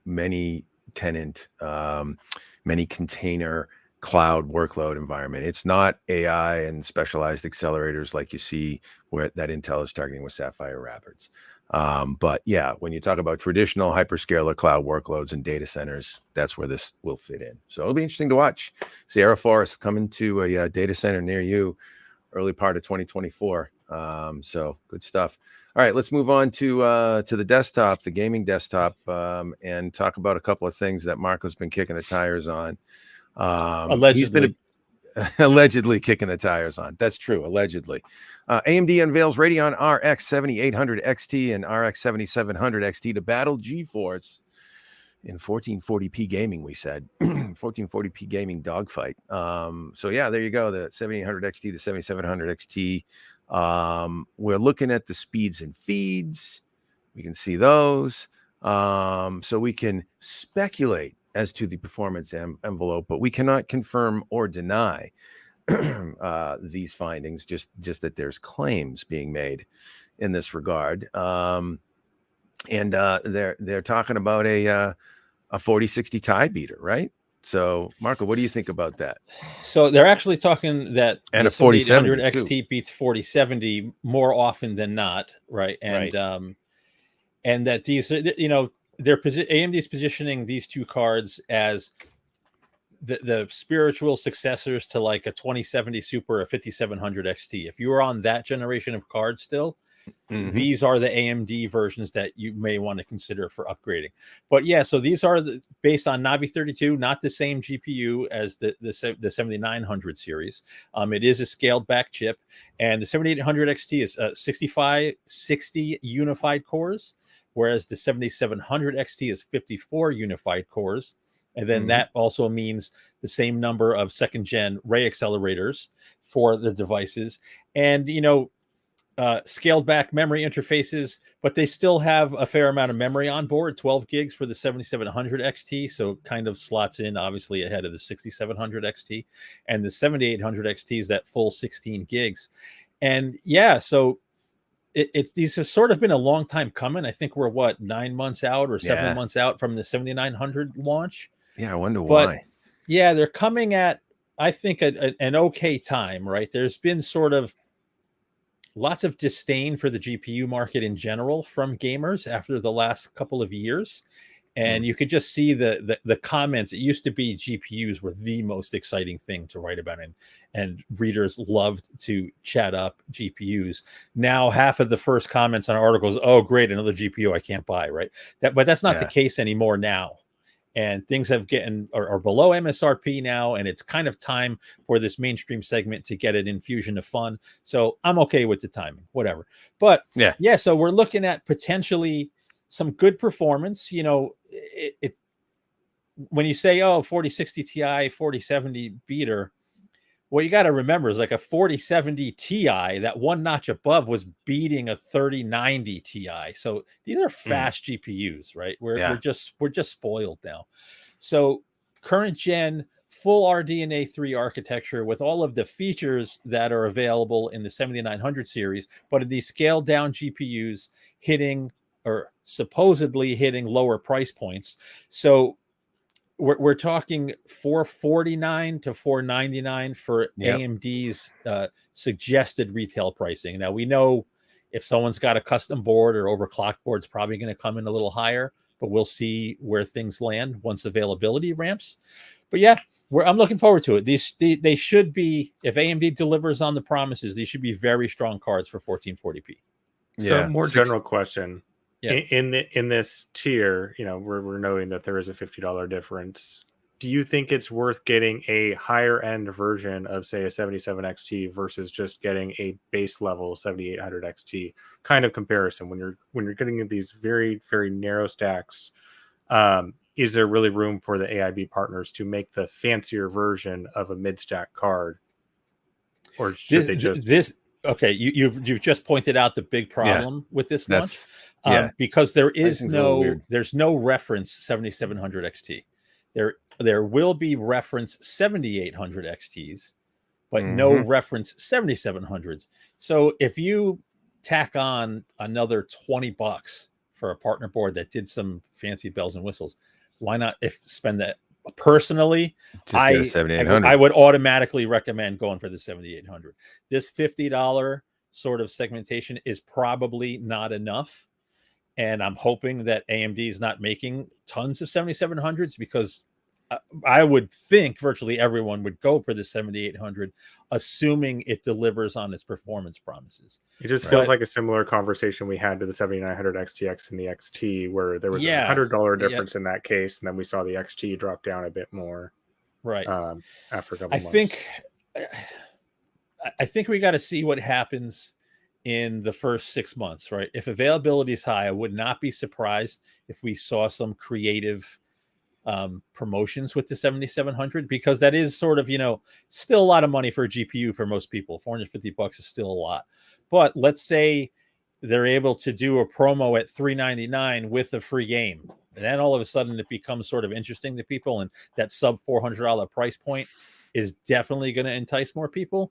many tenant, many container cloud workload environment. It's not AI and specialized accelerators like you see where that Intel is targeting with Sapphire Rapids. But yeah, when you talk about traditional hyperscaler cloud workloads and data centers, that's where this will fit in. So it'll be interesting to watch. Sierra Forest coming to a data center near you early part of 2024. So good stuff. All right, let's move on to the desktop, the gaming desktop, and talk about a couple of things that Marco's been kicking the tires on. Allegedly. He's been allegedly kicking the tires on. That's true. Allegedly. AMD unveils Radeon RX 7800 XT and RX 7700 XT to battle GeForce in 1440p gaming, we said. 1440p gaming dogfight. So yeah, there you go. The 7800 XT, the 7700 XT. We're looking at the speeds and feeds. We can see those. So we can speculate as to the performance envelope, but we cannot confirm or deny these findings, just that there's claims being made in this regard. And they're talking about a 4060 tie beater, right? So Marco, what do you think about that? So they're actually talking that and the a 4070 XT beats 4070 more often than not, right? And and that these, AMD's positioning these two cards as the spiritual successors to like a 2070 Super, a 5700 XT. If you are on that generation of cards still, these are the AMD versions that you may want to consider for upgrading. But yeah, so these are based on Navi 32, not the same GPU as the 7900 series. It is a scaled back chip, and the 7800 XT is 60 unified cores, whereas the 7700 XT is 54 unified cores. And then that also means the same number of second gen ray accelerators for the devices. And, scaled back memory interfaces, but they still have a fair amount of memory on board, 12 gigs for the 7700 XT. So kind of slots in obviously ahead of the 6700 XT, and the 7800 XT is that full 16 gigs. And yeah, so these have sort of been a long time coming. I think we're 9 months out or 7 months out from the 7900 launch. Yeah, I wonder why. Yeah, they're coming at, I think, an okay time, right? There's been sort of lots of disdain for the GPU market in general from gamers after the last couple of years. And you could just see the comments. It used to be GPUs were the most exciting thing to write about, and readers loved to chat up GPUs. Now half of the first comments on articles, oh great, another GPU I can't buy, right? But that's not the case anymore now. And things are below MSRP now, and it's kind of time for this mainstream segment to get an infusion of fun. So I'm okay with the timing, whatever. But yeah, so we're looking at potentially some good performance. When you say, 4060 Ti, 4070 beater, what you got to remember is like a 4070 Ti, that one notch above was beating a 3090 Ti. So these are fast GPUs, right? We're just spoiled now. So current gen full RDNA 3 architecture with all of the features that are available in the 7900 series, but in these scaled down GPUs hitting or supposedly hitting lower price points. So we're talking $449 to $499 for AMD's suggested retail pricing. Now we know if someone's got a custom board or overclocked board, it's probably going to come in a little higher, but we'll see where things land once availability ramps. But yeah, I'm looking forward to it. They should be, if AMD delivers on the promises, these should be very strong cards for 1440p. So more general question. In this tier, we're noting that there is a $50 difference do you think it's worth getting a higher end version of, say, a 77 XT versus just getting a base level 7800 XT kind of comparison when you're getting these very, very narrow stacks? Is there really room for the AIB partners to make the fancier version of a mid stack card, or should they just okay, you've just pointed out the big problem with this launch, because there's no reference 7700 XT. There will be reference 7800 XTs, but no reference 7700s. So if you tack on another $20 for a partner board that did some fancy bells and whistles, why not spend that? Personally, I would automatically recommend going for the 7800. This $50 sort of segmentation is probably not enough. And I'm hoping that AMD is not making tons of 7700s, because I would think virtually everyone would go for the 7800, assuming it delivers on its performance promises. It just feels like a similar conversation we had to the 7900 XTX and the XT, where there was a $100 difference in that case, and then we saw the XT drop down a bit more. Right. After a couple months. I think we got to see what happens in the first 6 months, right? If availability is high, I would not be surprised if we saw some creative promotions with the 7700, because that is sort of, still a lot of money for a GPU for most people. $450 is still a lot. But let's say they're able to do a promo at $399 with a free game, and then all of a sudden it becomes sort of interesting to people, and that sub $400 price point is definitely going to entice more people.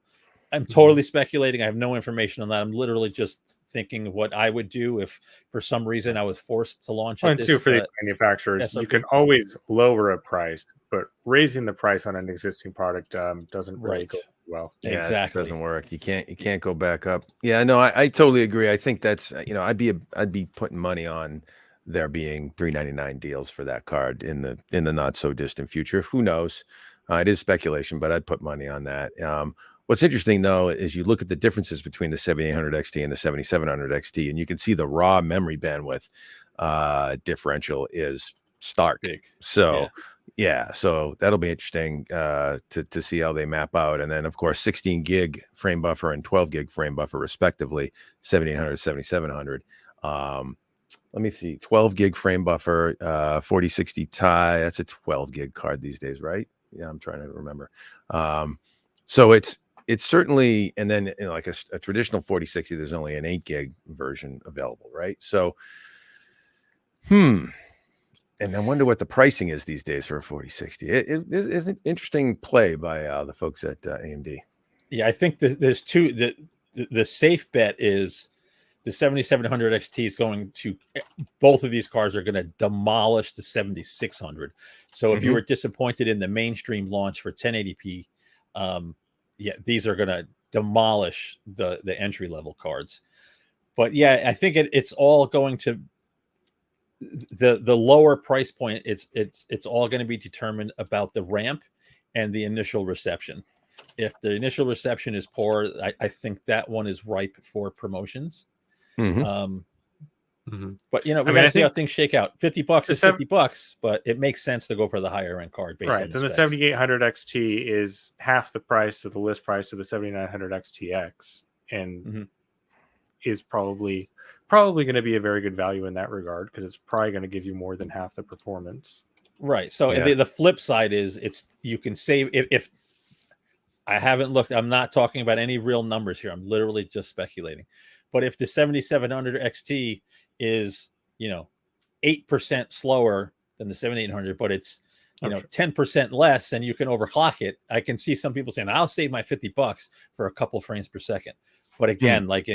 I'm totally speculating. I have no information on that. I'm literally just thinking of what I would do if for some reason I was forced to launch it. For the manufacturers, you can always lower a price, but raising the price on an existing product doesn't really go well. Yeah, exactly. It doesn't work. You can't go back up. Yeah, no, I totally agree. I think that's, I'd be putting money on there being $399 deals for that card in the not so distant future. Who knows? It is speculation, but I'd put money on that. What's interesting, though, is you look at the differences between the 7800 XT and the 7700 XT, and you can see the raw memory bandwidth differential is stark. Big. So, so that'll be interesting to see how they map out. And then, of course, 16 gig frame buffer and 12 gig frame buffer, respectively, 7800, 7700. Let me see, 12 gig frame buffer, 4060 Ti. That's a 12 gig card these days, right? Yeah, I'm trying to remember. So it's certainly, and then like a traditional 4060, there's only an 8 gig version available, right? So, and I wonder what the pricing is these days for a 4060. It is an interesting play by the folks at AMD. Yeah, I think there's two. The safe bet is the 7700 XT is going to, both of these cars are going to demolish the 7600. So if you were disappointed in the mainstream launch for 1080p, these are going to demolish the entry level cards. But yeah, I think it's all going to the lower price point. It's all going to be determined about the ramp and the initial reception. If the initial reception is poor, I think that one is ripe for promotions. But we got to see how things shake out. $50 is $50, but it makes sense to go for the higher end card based on the specs. The 7800 XT is half the price of the list price of the 7900 XTX, and is probably going to be a very good value in that regard, because it's probably going to give you more than half the performance. Right. So the flip side is you can save if I haven't looked. I'm not talking about any real numbers here. I'm literally just speculating. But if the 7700 XT is 8% slower than the 7800, but it's 10% less, and you can overclock it, I can see some people saying, I'll save my $50 for a couple frames per second. But again, like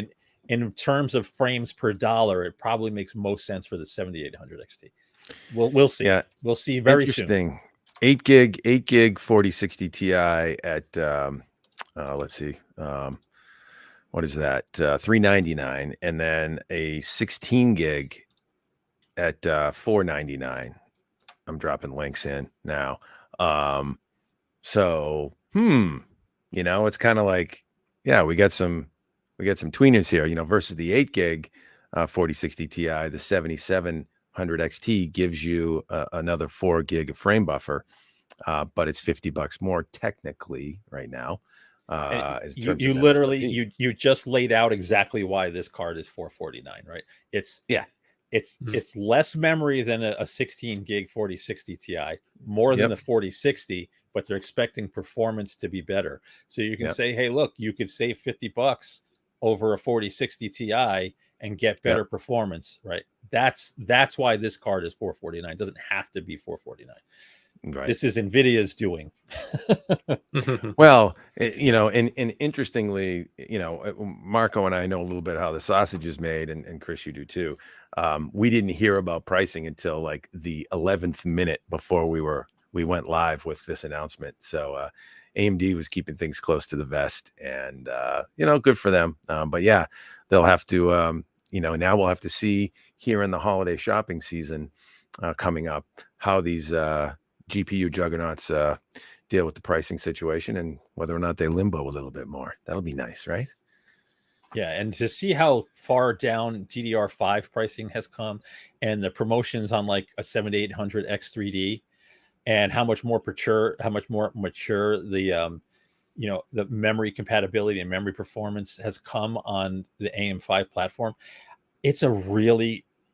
in terms of frames per dollar, it probably makes most sense for the 7800 XT. We'll see. Yeah, we'll see very soon. 8 gig 4060 Ti at let's see, what is that? $399, and then a 16 gig at $499. I'm dropping links in now. So it's kind of like, we got some tweeners here, versus the 8 gig 4060 Ti. The 7700 XT gives you another 4 gig of frame buffer. but it's $50 more technically right now. And in you terms you of literally MSRP. you just laid out exactly why this card is 449, right? It's Yeah. it's less memory than a 16 gig 4060 Ti, more than Yep. the 4060, but they're expecting performance to be better. So you can Yep. say, hey, look, you could save $50 over a 4060 Ti and get better Yep. performance, right? That's why this card is 449. It doesn't have to be 449. Right. This is Nvidia's doing. Well, and interestingly, Marco and I know a little bit how the sausage is made, and Chris, you do too. We didn't hear about pricing until like the 11th minute before we went live with this announcement. So AMD was keeping things close to the vest, and good for them. But yeah, they'll have to, now we'll have to see here in the holiday shopping season coming up how these GPU juggernauts deal with the pricing situation and whether or not they limbo a little bit more. That'll be nice, right? Yeah, and to see how far down DDR5 pricing has come, and the promotions on like a 7800 X3D, and how much more mature the the memory compatibility and memory performance has come on the AM5 platform. It's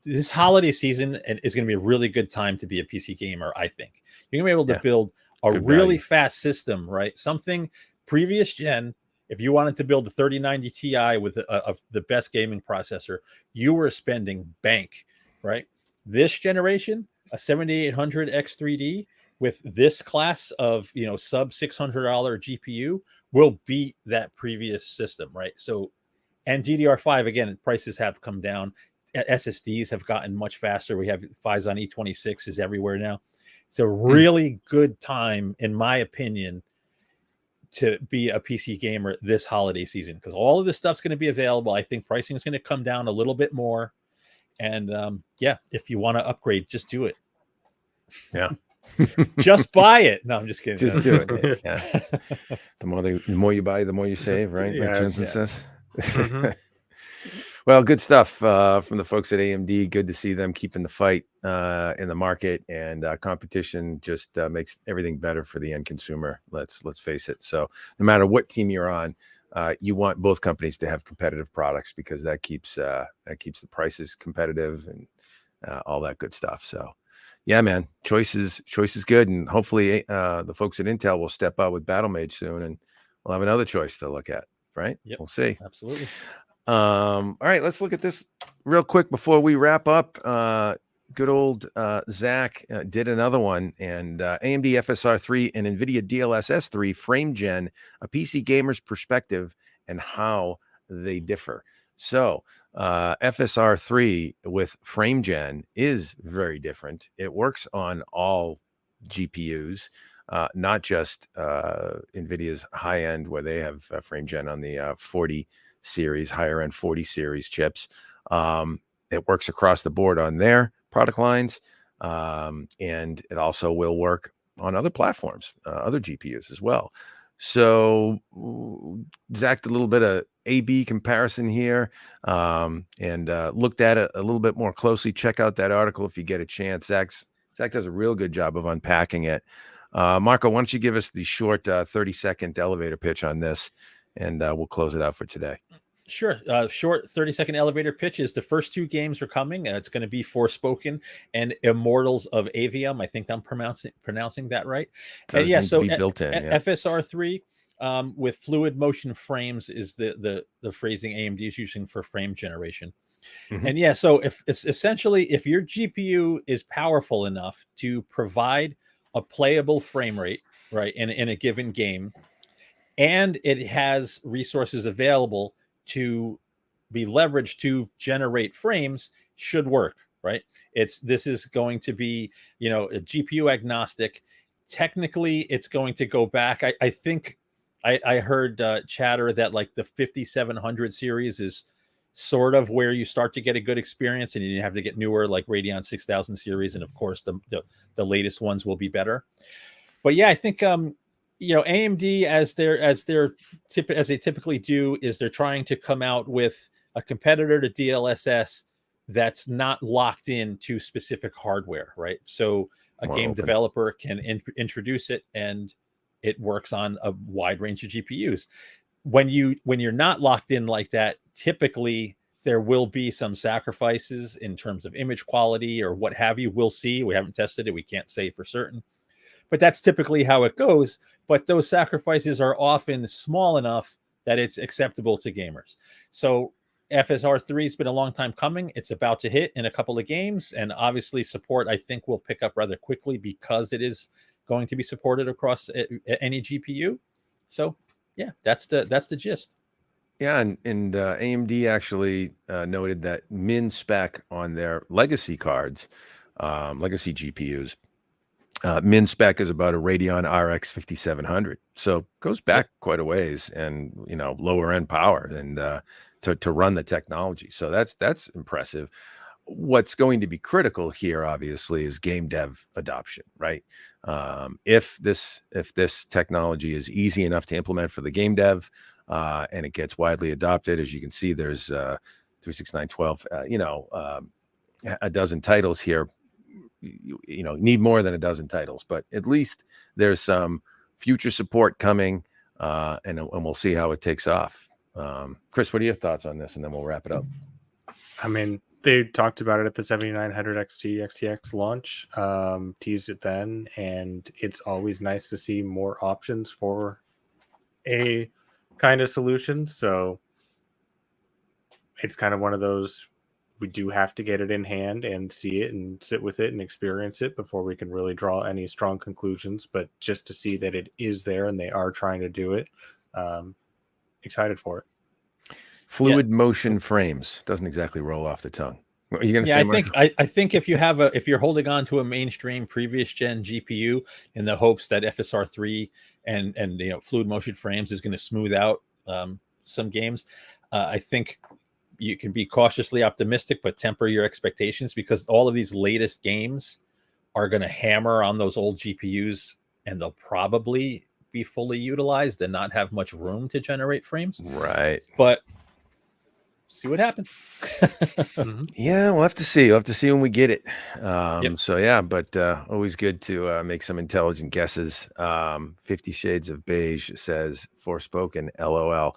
this holiday season and is going to be a really good time to be a PC gamer. I think you're going to be able to build a Good really value. fast system, right? Something previous gen. If you wanted to build the 3090 Ti with the best gaming processor, you were spending bank, right? This generation, a 7800 X3D with this class of sub $600 GPU will beat that previous system, right? So, and DDR5 again, prices have come down. SSDs have gotten much faster. We have Phison E26s everywhere now. It's a really good time, in my opinion, to be a PC gamer this holiday season, because all of this stuff's going to be available. I think pricing is going to come down a little bit more. And if you want to upgrade, just do it. Yeah. Just buy it. No, I'm just kidding. Just do it. Yeah. The more you buy, the more you save, right? Like Jensen says. Well, good stuff from the folks at AMD. Good to see them keeping the fight in the market, and competition just makes everything better for the end consumer. Let's face it. So no matter what team you're on, you want both companies to have competitive products, because that keeps the prices competitive and all that good stuff. So yeah, man, choice is good, and hopefully the folks at Intel will step out with Battlemage soon, and we'll have another choice to look at. Right? Yep. We'll see. Absolutely. All right, let's look at this real quick before we wrap up. Good old Zach did another one, and AMD FSR3 and NVIDIA DLSS3 frame gen, a PC gamer's perspective and how they differ. So FSR3 with frame gen is very different. It works on all GPUs, not just NVIDIA's high end, where they have frame gen on the 40 series, higher end 40 series chips. It works across the board on their product lines, and it also will work on other platforms, other GPUs as well. So Zach did a little bit of A/B comparison here, and looked at it a little bit more closely. Check out that article if you get a chance. Zach does a real good job of unpacking it. Marco, why don't you give us the short 30-second elevator pitch on this, and we'll close it out for today. Sure. Short 30-second elevator pitch is the first two games are coming. It's going to be Forspoken and Immortals of Avium. I think I'm pronouncing that right. And yeah, so built in, FSR3 with fluid motion frames is the phrasing AMD is using for frame generation. Mm-hmm. And yeah, so if your GPU is powerful enough to provide a playable frame rate, right, in a given game, and it has resources available to be leveraged to generate frames, should work, right? This is going to be, a GPU agnostic. Technically, it's going to go back. I think I heard chatter that like the 5700 series is sort of where you start to get a good experience, and you have to get newer like Radeon 6000 series, and of course the latest ones will be better. But yeah, I think AMD as they typically do is they're trying to come out with a competitor to DLSS that's not locked in to specific hardware, right? So A More game open. developer can introduce it, and it works on a wide range of GPUs. When you're not locked in like that, typically there will be some sacrifices in terms of image quality or what have you. We'll see. We haven't tested it. We can't say for certain, but that's typically how it goes. But those sacrifices are often small enough that it's acceptable to gamers. So FSR3 has been a long time coming. It's about to hit in a couple of games, and obviously support, I think, will pick up rather quickly because it is going to be supported across any GPU. So yeah, that's the gist. Yeah, and AMD actually noted that min spec on their legacy cards, legacy GPUs, min spec is about a Radeon RX 5700. So goes back quite a ways, and lower end power and to run the technology. So that's impressive. What's going to be critical here, obviously, is game dev adoption, right? If this technology is easy enough to implement for the game dev, and it gets widely adopted, as you can see, there's 36912, a dozen titles here. You need more than a dozen titles, but at least there's some future support coming, and we'll see how it takes off. Chris, what are your thoughts on this? And then we'll wrap it up. I mean, they talked about it at the 7900 XT XTX launch, teased it then, and it's always nice to see more options for a kind of solution. So it's kind of one of those, we do have to get it in hand and see it and sit with it and experience it before we can really draw any strong conclusions. But just to see that it is there and they are trying to do it, excited for it. Fluid motion frames doesn't exactly roll off the tongue. What are you going to say? I think if you're holding on to a mainstream previous gen GPU in the hopes that FSR3 and fluid motion frames is going to smooth out some games, I think you can be cautiously optimistic, but temper your expectations, because all of these latest games are going to hammer on those old GPUs, and they'll probably be fully utilized and not have much room to generate frames. Right. But see what happens. Yeah, we'll have to see. We'll have to see when we get it. So yeah, but always good to make some intelligent guesses. 50 Shades of Beige says Forspoken, LOL.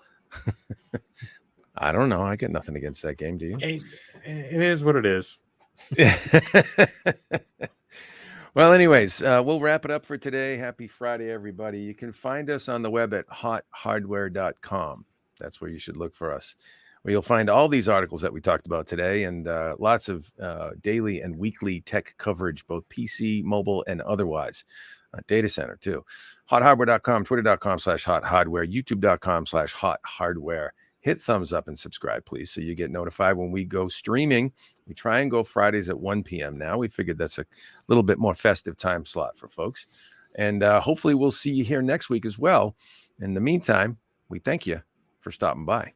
I don't know. I got nothing against that game. Do you? It is what it is. Well, anyways, we'll wrap it up for today. Happy Friday, everybody. You can find us on the web at hothardware.com. That's where you should look for us, where you'll find all these articles that we talked about today, and lots of daily and weekly tech coverage, both PC, mobile, and otherwise. Data center, too. Hothardware.com, twitter.com/hothardware, youtube.com/hothardware. Hit thumbs up and subscribe, please, so you get notified when we go streaming. We try and go Fridays at 1 p.m. now. We figured that's a little bit more festive time slot for folks. And hopefully we'll see you here next week as well. In the meantime, we thank you for stopping by.